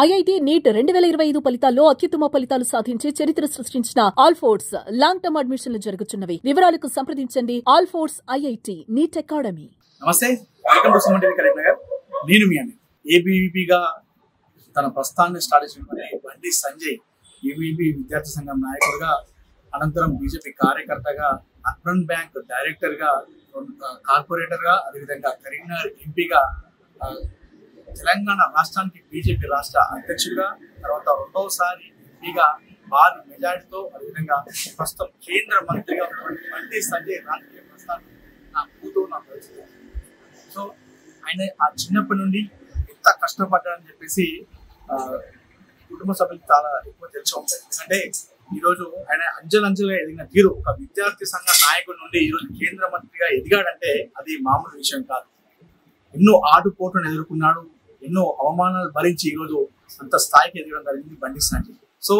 IIT neat 2025 ఫలితాల్లో అత్యుత్తమ ఫలితాలు సాధించి చరిత్ర సృష్టించిన ఆల్ఫోర్స్ లాంగ్ టర్మ్ అడ్మిషన్లు జరుగుతున్నవి. వివరాలకు సంప్రదించండి ఆల్ఫోర్స్ ఐఐటీ నీట్ అకాడమీ. నమస్తే, welcome to Suman TV Karimnagar. నేను మీ అండి. ఏబీవీపీగా తన ప్రస్థానాన్ని స్టార్ట్ చేసిన బండి సంజయ్ ఏబీవీపీ విద్యార్థి సంఘం నాయకుడిగా, అనంతరం బీజేపీ కార్యకర్తగా, అర్బన్ బ్యాంక్ డైరెక్టర్గా, కార్పొరేటర్గా, అదేవిధంగా కరీంనగర్ ఎంపీగా, తెలంగాణ రాష్ట్రానికి బీజేపీ రాష్ట్ర అధ్యక్షుడిగా, తర్వాత రెండవసారి ఎంపీగా భారీ మెజార్టీతో, అదేవిధంగా ప్రస్తుతం కేంద్ర మంత్రిగా ఉన్నటువంటి బండి సంజయ్ రాజకీయ ప్రస్థానం నా కూతురు నా పరిస్థితి. సో ఆయన ఆ చిన్నప్పటి నుండి ఎంత కష్టపడ్డాడని చెప్పేసి కుటుంబ సభ్యులకు చాలా ఎక్కువ తెలిసి ఉంటాయి. ఎందుకంటే ఈరోజు ఆయన అంచెలంచెలుగా ఎదిగిన తీరు, ఒక విద్యార్థి సంఘ నాయకుడి నుండి ఈరోజు కేంద్ర మంత్రిగా ఎదిగాడంటే అది మామూలు విషయం కాదు. ఎన్నో ఆటుపోట్లను ఎదుర్కొన్నాడు, ఎన్నో అవమానాలు భరించి ఈరోజు అంత స్థాయికి ఎదగడం జరిగింది బండి సంజయ్. సో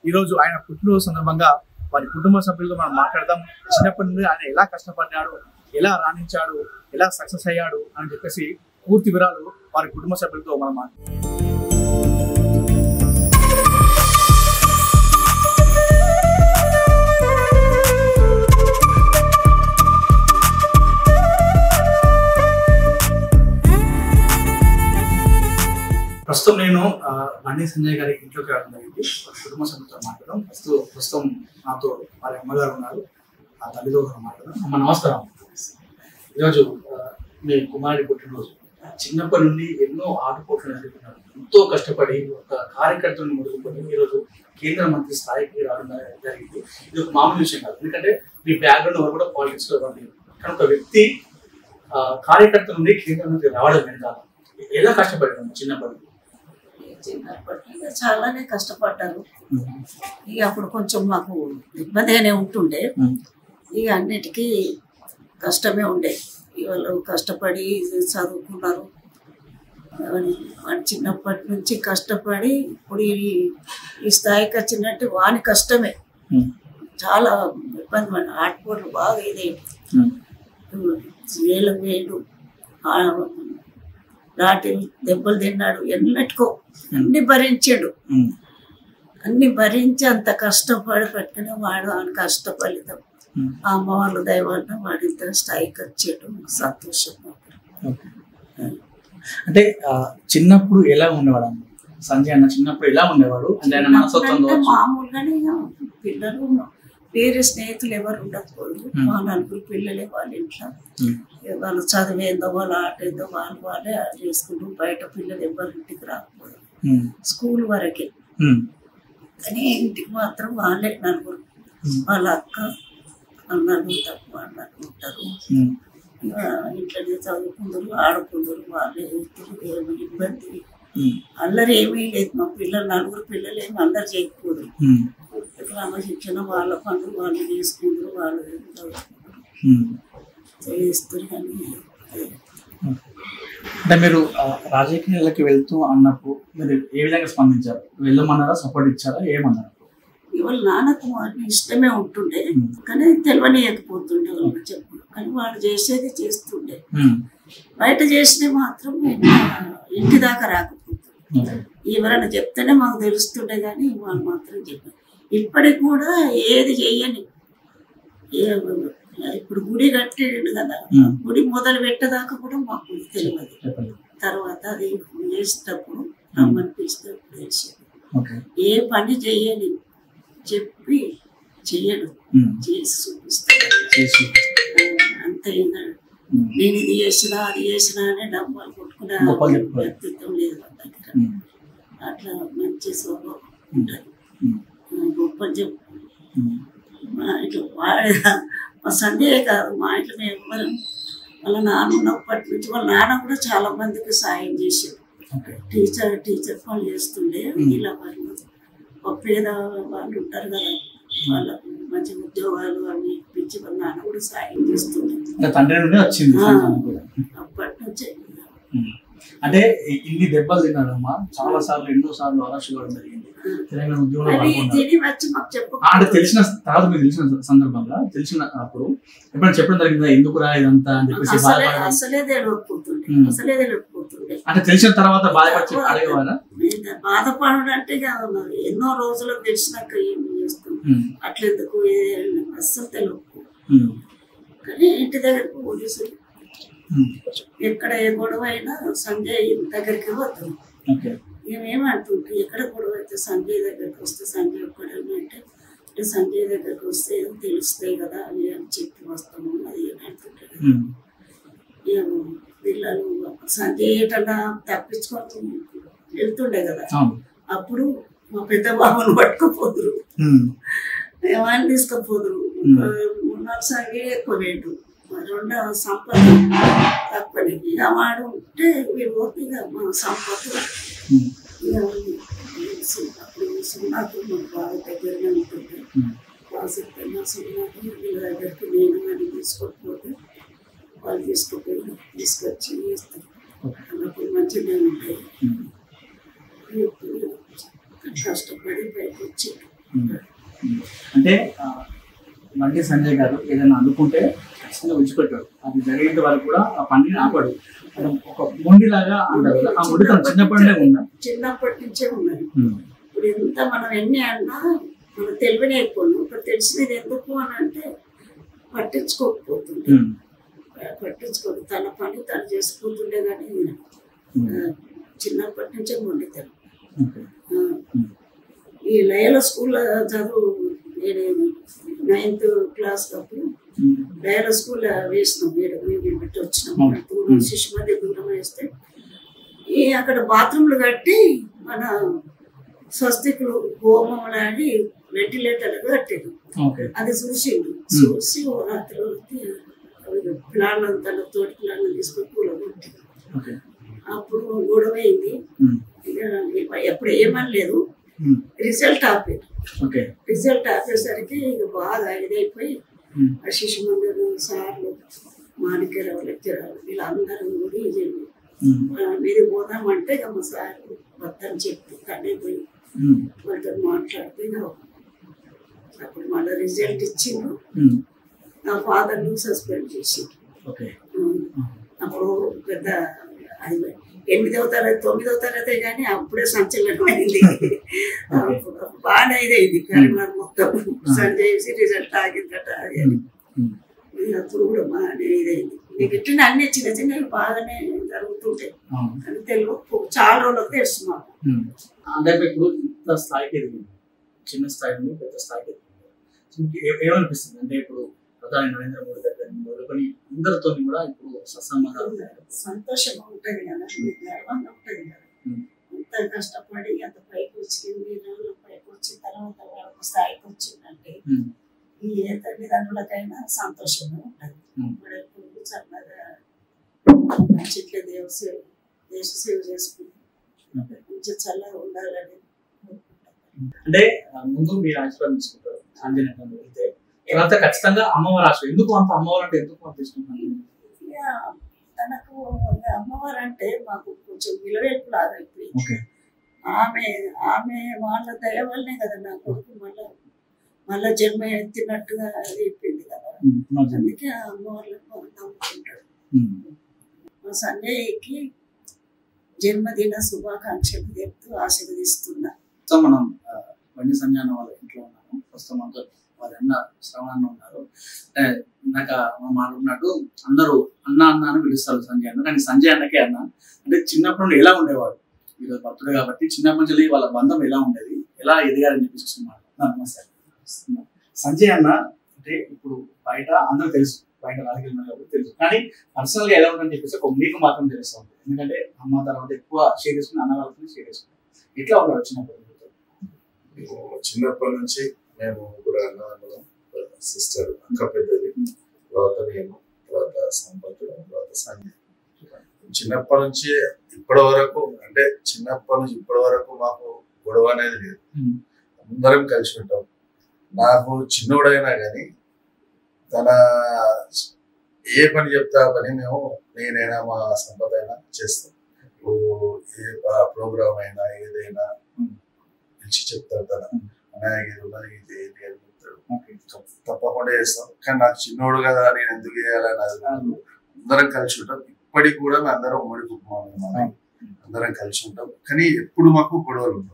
ఈరోజు ఆయన పుట్టినరోజు సందర్భంగా వారి కుటుంబ సభ్యులతో మనం మాట్లాడదాం. చిన్నప్పటి నుండి ఆయన ఎలా కష్టపడ్డాడు, ఎలా రాణించాడు, ఎలా సక్సెస్ అయ్యాడు అని చెప్పేసి పూర్తి వివరాలు వారి కుటుంబ సభ్యులతో మనం మాట్లాడదాం. ప్రస్తుతం నేను బండి సంజయ్ గారి ఇంట్లోకి రావడం జరిగింది. కుటుంబ సభ్యులతో మాట్లాడడం. ప్రస్తుతం నాతో వారి అమ్మగారు ఉన్నారు, ఆ తల్లిదండ్రులు మాట్లాడడం. అమ్మ నమస్కారం. ఈరోజు మీ కుమారుడి పుట్టినరోజు. చిన్నప్పటి నుండి ఎన్నో ఆటుపోట్లు ఎదుర్కొన్నారు, ఎంతో కష్టపడి ఒక కార్యకర్తలను మొదలుకొని ఈరోజు కేంద్ర మంత్రి స్థాయికి రావడం జరిగింది. ఇది ఒక మామూలు విషయం కాదు, ఎందుకంటే మీ బ్యాక్గ్రౌండ్ ఎవరు కూడా పాలిటిక్స్ లో రాలేదు. కానీ ఒక వ్యక్తి కార్యకర్త నుండి కేంద్ర మంత్రి రావడం వెనకాల ఎలా కష్టపడ్డాను చిన్నప్పటి చాలానే కష్టపడ్డారు. ఇక అప్పుడు కొంచెం మాకు ఇబ్బందిగానే ఉంటుండే, ఇక అన్నిటికీ కష్టమే ఉండే. వాళ్ళు కష్టపడి చదువుకున్నారు, చిన్నప్పటి నుంచి కష్టపడి ఇప్పుడు ఈ స్థాయికి వచ్చినట్టు వాని కష్టమే. చాలా ఇబ్బంది పడి ఆటపోట్లు బాగా ఇదే వేలు రాటి దెబ్బలు తిన్నాడు, ఎన్నటికో అన్ని భరించాడు. అన్ని భరించి అంత కష్టపడి పెట్టుకుని వాడు ఆయన కష్ట ఫలితం ఆ అమ్మ వాళ్ళ దైవాన్ని వాడిద్దరు స్థాయికి వచ్చాడు. సంతోషం. అంటే చిన్నప్పుడు ఎలా ఉండేవాడు సంజయ్ అన్న? చిన్నప్పుడు ఎలా ఉండేవాడు? మామూలుగానే పిల్లలు వేరే స్నేహితులు ఎవరు ఉండకపోదు. మా నలుగురు పిల్లలే వాళ్ళ ఇంట్లో, వాళ్ళు చదివేందో వాళ్ళ ఆట ఏందో వాళ్ళే చేసుకుంటూ, బయట పిల్లలు ఎవరు ఇంటికి రాకపోదు, స్కూల్ వరకే. కానీ ఇంటికి మాత్రం వాళ్ళే నలుగురు, వాళ్ళ అక్క అన్నలు తప్ప అన్నట్టు ఉంటారు. ఇంట్లోనే చదువుకుందరు, ఆడుకుందరు, వాళ్ళే ఏమి ఇబ్బంది అల్లరి ఏమీ లేదు. మా పిల్లలు నలుగురు పిల్లలు ఏమి అల్లరి చేయకపోదు. క్రమశిక్షణ వాళ్ళ పనులు వాళ్ళు చేసుకుంటారు, వాళ్ళు చేస్తారు. కానీ అంటే మీరు రాజకీయాలకి వెళ్తూ అన్నప్పుడు మీరు ఏ విధంగా స్పందించారు? వెళ్ళమన్నారా, సపోర్ట్ ఇచ్చారా, ఏమన్నారు? ఇవాళ నాన్నకు వాడిని ఇష్టమే ఉంటుండే, కానీ తెలియనియకపోతుండే వాళ్ళు చెప్పు. కానీ వాళ్ళు చేసేది చేస్తుండే, బయట చేసినవి మాత్రం ఇంటి దాకా రాకపోతుంది. ఎవరైనా చెప్తేనే మాకు తెలుస్తుండే, కానీ వాళ్ళు మాత్రం చెప్పారు. ఇప్పటికి కూడా ఏది చెయ్యని, ఇప్పుడు గుడి కట్టాడు కదా, గుడి మొదలు పెట్టేదాకా కూడా మాకు తెలియదు. తర్వాత అది చేసేటప్పుడు రమ్మనిపిస్తే తెలిసేది. ఏ పని చెయ్యని చెప్పి చెయ్యడు, చేసి చూపిస్తాడు. అంతే, నేను ఇది చేసినా అది చేసినా అని డబ్బాలు కొట్టుకునే వ్యక్తిత్వం లేదు మన దగ్గర. అట్లా మంచి స్వభావం ఉంటుంది, గొప్ప చెప్పు. మా ఇంట్లో మా సంజయ్ కాదు, మా ఇంట్లో మేము ఎవరు వాళ్ళ నాన్న ఉన్నప్పటి నుంచి వాళ్ళ నాన్న కూడా చాలా మందికి సాయం చేశాడు. టీచర్ పనులు చేస్తుండే. ఇలా వాళ్ళు పేద వాళ్ళు ఉంటారు కదా, వాళ్ళకు మంచి ఉద్యోగాలు అవి ఇప్పించి వాళ్ళ నాన్న కూడా సాయం చేస్తుండే. అప్పటి నుంచే. అంటే ఇన్ని దెబ్బలు తిన్నాడమ్మా, చాలా సార్లు, ఎన్నో సార్లు అరెస్ట్ కావడం జరిగింది. తెలంగాణ ఉద్యోగంలో అంటే తెలిసిన తర్వాత మీకు తెలిసిన సందర్భంగా తెలిసినప్పుడు ఎప్పుడైనా చెప్పడం జరిగిందా, ఎందుకు రా ఇదంతా అని చెప్పేసి? అసలే తెలియకపోతుండే. అంటే తెలిసిన తర్వాత బాధపడి అడిగేవారా? బాధపడడం అంటే ఎన్నో రోజులకు తెలిసినాక ఏం చేస్తాం అట్లెందుకు అస్సలు తెలియదు. కానీ ఇంటి దగ్గరకు పోలీసులు ఎక్కడ ఏ గొడవ అయినా సంజయ్ దగ్గరికి పోతాం. మేమేమంటుంటే ఎక్కడ గొడవ అయితే సంజయ్ దగ్గరికి వస్తే సంజయ్ ఒక్కడేమంటే సంజయ్ దగ్గరికి వస్తే తెలుస్తాయి కదా అవి అని చెప్పి వస్తాము అది అని అంటుంటారు. పిల్లలు సంజయ్ ఏటన్నా తప్పించుకొని వెళ్తుండే కదా, అప్పుడు మా పెద్ద బాబుని పట్టుకుపోదురు, ఏమైనా తీసుకుపోదురు. 3 సంజయ్ ఎక్కువ రేటు, 2 సంపద తక్కువనే. ఇక వాడు ఉంటే వీడు పోతే ఇక మా సంపద అప్పుడు సున్నాకు మా బాగా దగ్గరగా ఉంటుంటే మా సున్నాకు వీళ్ళ దగ్గరికి నేను అని తీసుకోకపోతే వాళ్ళు తీసుకొచ్చి ఇస్తారు. అన్నప్పుడు మంచిగా ఉంటాయి. కష్టపడి పైకి వచ్చి అంటే బండి సంజయ్ గారు ఏదైనా అనుకుంటే ఖచ్చితంగా విడిచిపెట్టాడు. అది జరిగేంత వరకు కూడా ఆ పనిని ఆపాడు. ఒక మొండిలాగా అంటారు. ఆ మొండి చిన్నప్పటి నుండే ఉందా? చిన్నప్పటి నుంచే ఉన్నది. ఇప్పుడు ఎంత మనం ఎన్ని అన్నా మనం తెలివినే అయిపోను. ఇప్పుడు తెలిసినది ఎందుకు అని అంటే పట్టించుకోకపోతుంది, పట్టించుకోదు. తన పని తను చేసుకుంటుండే కానీ చిన్నప్పటి నుంచే మొండితాను. ఈ లయల స్కూల్లో చదువు 9th క్లాస్ అప్పుడు లయల స్కూల్లో వేసినాం. మేము పెట్టి వచ్చినాం. దూరం శిశుమతి దూరం వేస్తే అక్కడ బాత్రూమ్లు కట్టి మన స్వస్తికులు హోమంలు అని వెంటిలేటర్లు కట్టారు. అది చూసి ఓ రాత్రి ప్లాన్ తన తోటి ప్లాన్ తీసుకొని కూలగొట్టి అప్పుడు గొడవైంది. ఎప్పుడు ఏమనలేదు. రిజల్ట్ ఆపేది. రిజల్ట్ ఆపేసరికి ఇక బాగా ఇదైపోయి ఆ శిశు మందిర్ సార్లు మాణిక్యరావు లెక్చరాలు వీళ్ళందరూ కూడా మీది పోదామంటే ఇక మా సార్ వద్దని చెప్పి తనే పోయి వాళ్ళతో మాట్లాడితే అప్పుడు మళ్ళీ రిజల్ట్ ఇచ్చిండ్రు. నా ఫాదర్ను సస్పెండ్ చేసిండ్రు. అప్పుడు పెద్ద అది 8వ తరగతి 9వ తరగతి కానీ అప్పుడే సంచలనమైంది. బాగానే ఇదైంది కరీంనగర్ మొత్తం. సంజయ్ రిజల్ట్ ఆగిందట అది అని. అప్పుడు కూడా బాగానే ఇదైంది. నీకు ఇట్లా అన్ని చిన్న చిన్నవి బాగానే జరుగుతుంటాయి అని తెలుగు చాలా రోజులకు తెలుస్తున్నాం. అంటే ఇప్పుడు ఇంత స్థాయికి ఎదిగింది, చిన్న స్థాయి నుండి పెద్ద స్థాయికి ఎదిగింది. ఏమనిపిస్తుంది అంటే ఇప్పుడు ప్రధాని నరేంద్ర మోడీ దగ్గర మొదలుకొని అందరితో కూడా ఇప్పుడు సత్సంబంధాలు సంతోషంగా ఉంటుంది కదా, గర్వంగా ఉంటుంది కదా. అంత కష్టపడి అంత పైకి వచ్చి 2 రోజులు పైకి వచ్చిన తర్వాత ఒక స్థాయికి వచ్చిందంటే ఈ ఏ తల్లిదండ్రులకైనా సంతోషంగా ఉంటుంది. ఇప్పుడు ఎప్పుడు చల్లగా మంచిగా దేశ సేవ చేసుకుంటాం, మంచిగా చల్లగా ఉండాలని. అంటే ముందు మీరు ఆశీర్వాదం తీసుకుంటారు సంజయ్ వెళ్తే, తర్వాత ఖచ్చితంగా అమ్మవారు ఆశ. ఎందుకు అంత అమ్మవారు అంటే ఎందుకు అంత ఇష్టం? తనకు అమ్మవారు అంటే మాకు కొంచెం విలువేపు లాగా అయిపోయింది. ఆమె వాళ్ళ దయ వల్లనే కదా నా కొడుకు మళ్ళా జన్మ ఎత్తినట్టుగా అయిపోయింది కదా. అందుకే ఆ అమ్మవార్లకు నమ్ముకుంటాడు. మా సంజయ్కి జన్మదిన శుభాకాంక్షలు చెప్తూ ఆశీర్వదిస్తున్నా. మనం బండి సంజయ్ అన్న వాళ్ళ ఇంట్లో ఉన్నాము. ప్రస్తుతం మనతో వారి అన్న శ్రవణ ఉన్నారు. ఇందాక మనం మాట్లాడుకున్నట్టు అందరూ అన్న అని పిలుస్తారు సంజయ్ అన్న, కానీ సంజయ్ అన్నకే అన్న. అంటే చిన్నప్పటి నుండి ఎలా ఉండేవాడు? ఈరోజు బర్త్డే కాబట్టి చిన్నప్పటి నుంచి వాళ్ళ బంధం ఎలా ఉండేది, ఎలా ఎదిగారని చెప్పేసి నమస్తే. సంజయ్ అన్న అంటే ఇప్పుడు బయట అందరూ తెలుసు, బయట రాజకీయ తెలుసు, కానీ పర్సనల్ గా ఎలా ఉందని చెప్పేసి మీకు మాత్రం తెలుస్తూ ఉంటుంది. ఎందుకంటే అమ్మ తర్వాత ఎక్కువ షేర్ చేసుకుని అన్న వాళ్ళకి షేర్ చేసుకున్నాం. ఎట్లా ఉన్నాడు చిన్నప్పటి నుంచి? మేము కూడా అన్నదమ్ములం, సిస్టర్ అక్క పెద్దది, తర్వాత నేను, తర్వాత సంపత్, తర్వాత సంజయ్. చిన్నప్పటి నుంచి ఇప్పటి వరకు, అంటే చిన్నప్పటి నుంచి ఇప్పటి వరకు మాకు గొడవ అనేది లేదు. అందరం కలిసి ఉంటాం. నాకు చిన్నోడైనా కానీ తన ఏ పని చెప్తే ఆ పని నేనైనా మా సంపద అయినా చేస్తాం. ఏ ప్రోగ్రామ్ అయినా ఏదైనా పిలిచి చెప్తాడు. తన అన్నయ్య ఉన్నది ఇది అని చెప్తాడు, తప్పకుండా చేస్తాం. కానీ నాకు చిన్నోడు కదా నేను ఎందుకు చేయాలని అది అందరం కలిసి ఉంటాం. ఇప్పటికి కూడా మేము అందరం ఉమ్మడి కుటుంబం. అందరం కలిసి ఉంటాం. కానీ ఎప్పుడు మాకు గొడవలు ఉంటాం.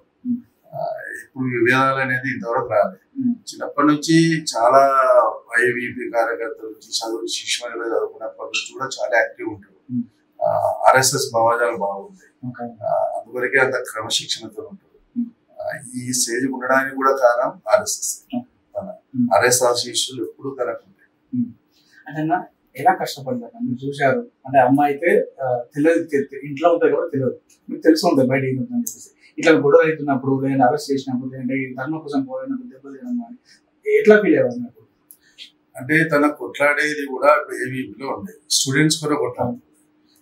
ఇప్పుడు విభేదాలు అనేది ఇంతవరకు రాలేదు. చిన్నప్పటి నుంచి చాలా ఐవీపీ కార్యకర్తల నుంచి శిష్యులుగా చదువుకున్నప్పటి నుంచి కూడా చాలా యాక్టివ్ ఉంటారు. ఆర్ఎస్ఎస్ భావాజాలు బాగుంటాయి. అందువరకే అంత క్రమశిక్షణతో ఉంటారు. ఈ స్టేజ్ ఉండడానికి కూడా కారణం ఆర్ఎస్ఎస్. ఆర్ఎస్ఎస్ శిష్యులు ఎప్పుడు తనకు ఉంటాయి. అంటే ఎలా కష్టపడతారు మీరు చూశారు? అంటే అమ్మాయి అయితే తెలియదు, ఇంట్లో ఉంటుంది కూడా తెలియదు, మీకు తెలుసు ఉంటుంది బయట ఏమవుతుందని చెప్పేసి. ఇట్లా గొడవ అవుతున్నప్పుడు, లేదంటే అరెస్ట్ చేసినప్పుడు, లేదంటే ధర్మ కోసం పోయినప్పుడు, దెబ్బలు తినడం ఎట్లా ఫీల్ అయ్యారు? అంటే తన కొట్లాడేది కూడా ఏబీపీలో ఉండే స్టూడెంట్స్ కూడా కొట్లాడుతుంది.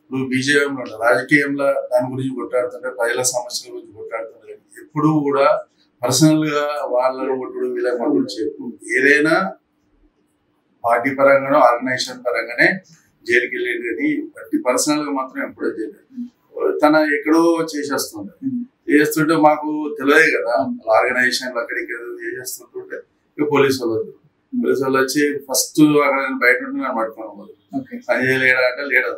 ఇప్పుడు బీజేపీలో ఉండే రాజకీయంలో దాని గురించి కొట్లాడుతుంటే, ప్రజల సమస్యల గురించి కొట్లాడుతుంటే, ఎప్పుడు కూడా పర్సనల్ గా వాళ్ళను కొట్టుడు వీళ్ళని కొట్టుడు చెప్పు. ఏదైనా పార్టీ పరంగానో ఆర్గనైజేషన్ పరంగానే జైలుకి వెళ్ళేది, కానీ బట్టి పర్సనల్ గా మాత్రం ఎప్పుడో చేయలేదు. తన ఎక్కడో చేసేస్తుండే. చేస్తుంటే మాకు తెలియదు కదా, ఆర్గనైజేషన్ అక్కడికి చేసేస్తుంటుంటే ఇక పోలీసు వాళ్ళు వచ్చి ఫస్ట్ అక్కడ బయట ఉంటే నన్ను పట్టుకున్నాను. సంజయ్ లేడా అంటే లేడు.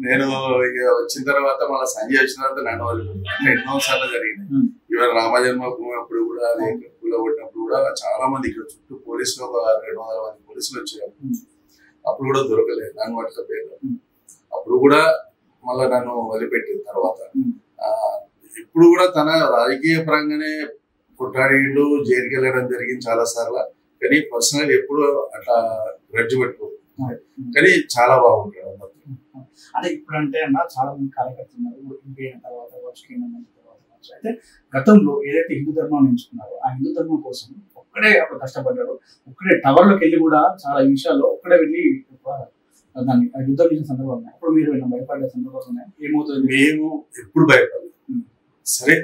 నేను ఇక వచ్చిన తర్వాత మళ్ళీ సంజయ్ వచ్చిన తర్వాత నన్ను వదిలిపోయింది. అట్లా ఎన్నో సార్లు జరిగింది. ఇవాళ రామజన్మభూమి అప్పుడు కూడా, కొట్టినప్పుడు కూడా చాలా మంది ఇక్కడ చుట్టూ పోలీసులు 200 మంది పోలీసులు వచ్చారు. అప్పుడు కూడా దొరకలేదు, నన్ను పట్టుకపోయారు. అప్పుడు కూడా మళ్ళీ నన్ను వదిలిపెట్టిన తర్వాత ఇప్పుడు కూడా తన రాజకీయ పరంగానే కొట్లాడిండు, జైలుకి వెళ్ళడం జరిగింది చాలా సార్లు. కానీ పర్సనల్ ఎప్పుడు అట్లా గ్రడ్జ్ పెట్టుకోదు. కానీ చాలా బాగుంటాడు. అంటే ఇప్పుడు అంటే చాలా మంది కార్యకర్తలు ఉన్నారు. ఎంపీ అయిన తర్వాత అయితే గతంలో ఏదైతే హిందూ ధర్మాన్ని ఎంచుకున్నారో ఆ హిందూ ధర్మం కోసం ఒక్కడే అప్పుడు కష్టపడ్డారు. ఒక్కడే టవర్లోకి వెళ్ళి కూడా చాలా విషయాల్లో ఒక్కడే వెళ్ళి దాన్ని యుద్ధం చేసిన సందర్భాలు ఉన్నాయి. అప్పుడు మీరు భయపడే సందర్భాలు ఉన్నాయి. ఏమవుతుంది? మేము ఎప్పుడు భయపడలేదు. సరే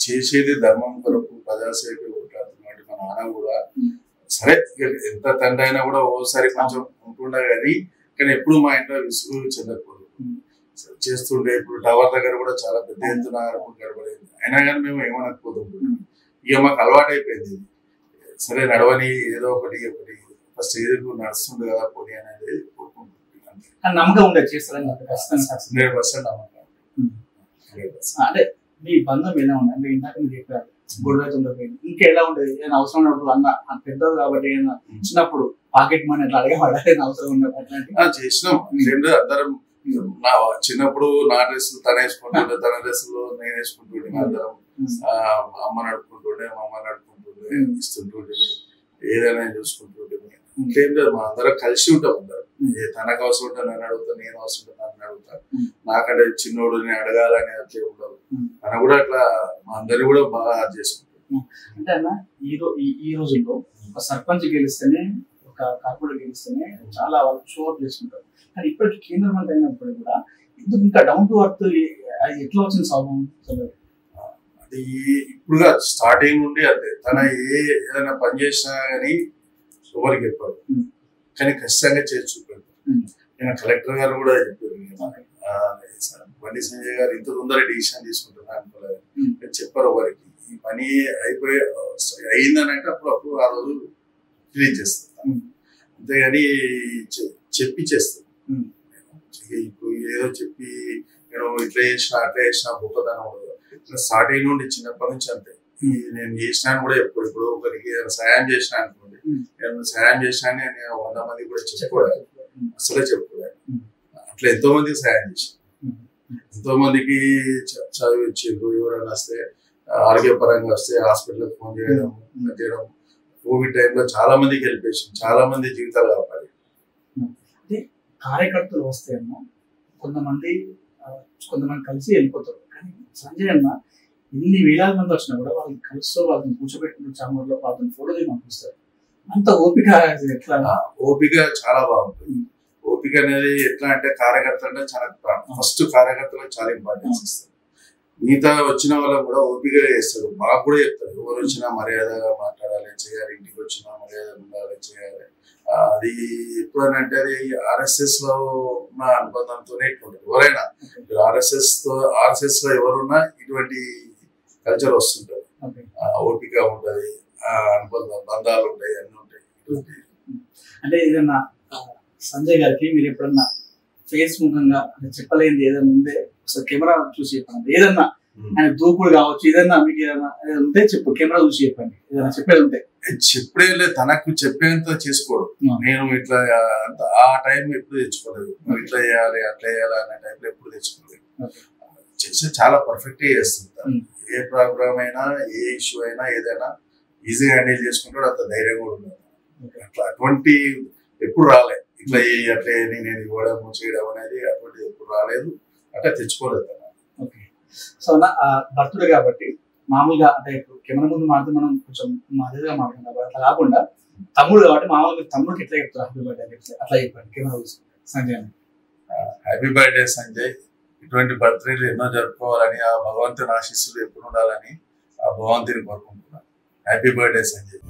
చేసేది ధర్మం కొరకు, ప్రజాసేవ కొట్లాడుతున్నాడు మా నాన్న కూడా. సరే ఎంత తండ్రి అయినా కూడా ఓసారి కొంచెం ఉంటుండే కానీ ఎప్పుడు మా ఇంట్లో విసుగు చెందకూడదు. చేస్తుండే ఇప్పుడు టవర్ దగ్గర కూడా చాలా పెద్ద ఎత్తున గడపలేదు. అయినా కానీ మేము ఏమనకపోతుంటున్నాం. ఇక మాకు అలవాటు అయిపోయింది. సరే నడవని ఏదో ఒకటి ఫస్ట్ ఏదో నడుస్తుంది కదా పోనీ అనేది కోరుకుంటున్నాం. నమ్మకం ఉండేది చేస్తారని 100% నమ్మకం. అంటే మీ బంధం ఎలా ఉంది? అంటే ఇందాక మీరు చెప్పారు గొడవ ఉండకపోయింది, ఇంకా ఎలా ఉండేది? ఏదైనా అవసరం ఉన్నప్పుడు అన్న పెద్దది కాబట్టి ఏదైనా చిన్నప్పుడు పాకెట్ మనీ అట్లా అడగబడాలి అవసరం ఉన్నప్పుడు చేసినాం. అందరం చిన్నప్పుడు నా డ్రెస్సులు తన వేసుకుంటుండే, తన డ్రెస్సులు నేను వేసుకుంటుండే, అందరం అమ్మ నడుపుకుంటుండే, మా అమ్మ నడుపుకుంటుండే, ఇస్తుంటుండే, ఏదైనా చూసుకుంటుండే. ఇంకేం లేదు, మా అందరం కలిసి ఉంటాం. అందరం తనకు అవసరం ఉంటే నన్ను అడుగుతా, నేను అవసరం ఉంటే నన్ను అడుగుతా. నాకంటే చిన్నోడు నేను అడగాలని అట్లే ఉండదు. తన కూడా అట్లా మా అందరినీ కూడా బాగా చేసుకుంటాం. అంటే అన్న ఈ రోజుల్లో ఒక సర్పంచ్ గెలిస్తేనే, ఒక కార్పొరేటర్ గెలిస్తేనే చాలా వాళ్ళు షో అప్ చేసుకుంటారు. కానీ ఇప్పటికీ కేంద్ర మంత్రి అయినప్పుడు కూడా ఎందుకు ఇంకా డౌన్ టు అర్త్ అది ఎట్లా వచ్చింది సాల్వ్? అది ఇప్పుడుగా స్టార్టింగ్ నుండి అంతే. తన ఏదైనా పని చేసినా కానీ ఎవరికి చెప్పారు, కానీ ఖచ్చితంగా చేసి చూపారు. నేను కలెక్టర్ గారు కూడా చెప్పారు, బండి సంజయ్ గారు ఇంత తొందరగా డిసిషన్ తీసుకుంటున్నా అనుకోలేదు. చెప్పారు ఎవరికి. ఈ పని అయిందని అంటే అప్పుడు ఆ రోజు రిలీజ్ చేస్తాను. అంతేగాని చెప్పి చేస్తాను. ఇప్పుడు ఏదో చెప్పి నేను ఇట్లా చేసినా అట్లా చేసినా గొప్పతనం ఉండదు. స్టార్టింగ్ నుండి చిన్నప్పటి నుంచి అంతే. నేను చేసినాను కూడా ఇప్పుడు ఒకరికి సాయం చేసినా అనుకోండి, నేను సాయం చేసినా నేను 100 మంది కూడా చెప్పుకోవాలి, అసలే చెప్పుకోవాలి. అట్లా ఎంతో మందికి సాయం చేశాను. ఎంతో మందికి చదివి ఇచ్చిండ్రు. ఎవరైనా వస్తే ఆరోగ్యపరంగా వస్తే హాస్పిటల్కి ఫోన్ చేయడం. కోవిడ్ టైంలో చాలా మందికి హెల్ప్ చేసింది, చాలా మంది జీవితాలు కాపాడి. కార్యకర్తలు వస్తే అన్న కొంతమంది కలిసి వెళ్ళిపోతారు. కానీ సంజయ్ అన్న ఇన్ని వేలాది మంది వచ్చినా కూడా వాళ్ళని కలుస్తూ వాళ్ళని కూర్చోబెట్టిన చామర్లో వాళ్ళని ఫోటో దిగి పంపిస్తారు. అంత ఓపిక ఎట్లా? ఓపిక చాలా బాగుంటుంది. ఓపిక అనేది ఎట్లా అంటే కార్యకర్త అంటే చాలా ఫస్ట్ కార్యకర్తలకు చాలా ఇంపార్టెన్స్ ఇస్తారు. మిగతా వచ్చిన వాళ్ళకు కూడా ఓపిక చేస్తారు. మాకు కూడా చెప్తారు, ఎవరు వచ్చినా మర్యాదగా మాట్లాడాలి, చేయాలి, ఇంటికి వచ్చినా మర్యాద ఉండాలి, చేయాలి. అది ఎప్పుడంటే అది ఆర్ఎస్ఎస్ లో ఉన్న అనుబంధంతోనే ఇట్లుంటుంది. ఎవరైనా ఆర్ఎస్ఎస్ లో ఎవరున్నా ఇటువంటి కల్చర్ వస్తుంటది. ఓపిక ఉంటది, బంధాలు ఉంటాయి, అన్ని ఉంటాయి. అంటే ఏదన్నా సంజయ్ గారికి మీరు ఎప్పుడన్నా ఫేస్ ముఖంగా చెప్పలేనిది ఏదైనా ఉందే ఒకసారి కెమెరా చూసి చెప్పండి, ఏదన్నా ఆయన దూకుడు కావచ్చు, ఏదన్నా మీకు ఏదైనా ఉంటే చెప్పు, కెమెరా చూసి చెప్పండి, ఏదైనా చెప్పేది ఉంటే. చెప్పే తనకు చెప్పేంత చేసుకోడు. నేను ఇట్లా ఆ టైం ఎప్పుడు తెచ్చుకోలేదు, ఇట్లా చేయాలి అట్లా చేయాలి అనే టైంలో ఎప్పుడు తెచ్చుకోలేదు. చేసి చాలా పర్ఫెక్ట్ గా చేస్తుంటారు. ఏ ప్రోగ్రామ్ అయినా, ఏ ఇష్యూ అయినా, ఏదైనా ఈజీగా హ్యాండిల్ చేసుకుంటాడు. అంత ధైర్యం కూడా ఉండదు. అట్లా అటువంటి ఎప్పుడు రాలే. ఇట్లా అట్లా నేను ఇవ్వడం చేయడం అనేది అటువంటిది ఎప్పుడు రాలేదు. అట్లా తెచ్చుకోలేదు. ఓకే. సో అన్న బర్త్డే కాబట్టి మామూలుగా అంటే ఇప్పుడు కెమెరా ముందు మాత్రం మనం కొంచెం అదేగా మాట్లాడుతున్నాం కాబట్టి అట్లా కాకుండా తమ్ముడు కాబట్టి మామూలుగా తమ్ముడికి ఎట్లా చెప్తారు హ్యాపీ బర్త్డే అని చెప్తే అట్లా చెప్పండి కెమెరా సంజయ్ అని. హ్యాపీ బర్త్డే సంజయ్, ఇటువంటి బర్త్డేలు ఎన్నో జరుపుకోవాలని, ఆ భగవంతుని ఆశీస్సులు ఎప్పుడు ఉండాలని ఆ భగవంతుని కోరుకుంటున్నాను. Happy birthday Sanjay.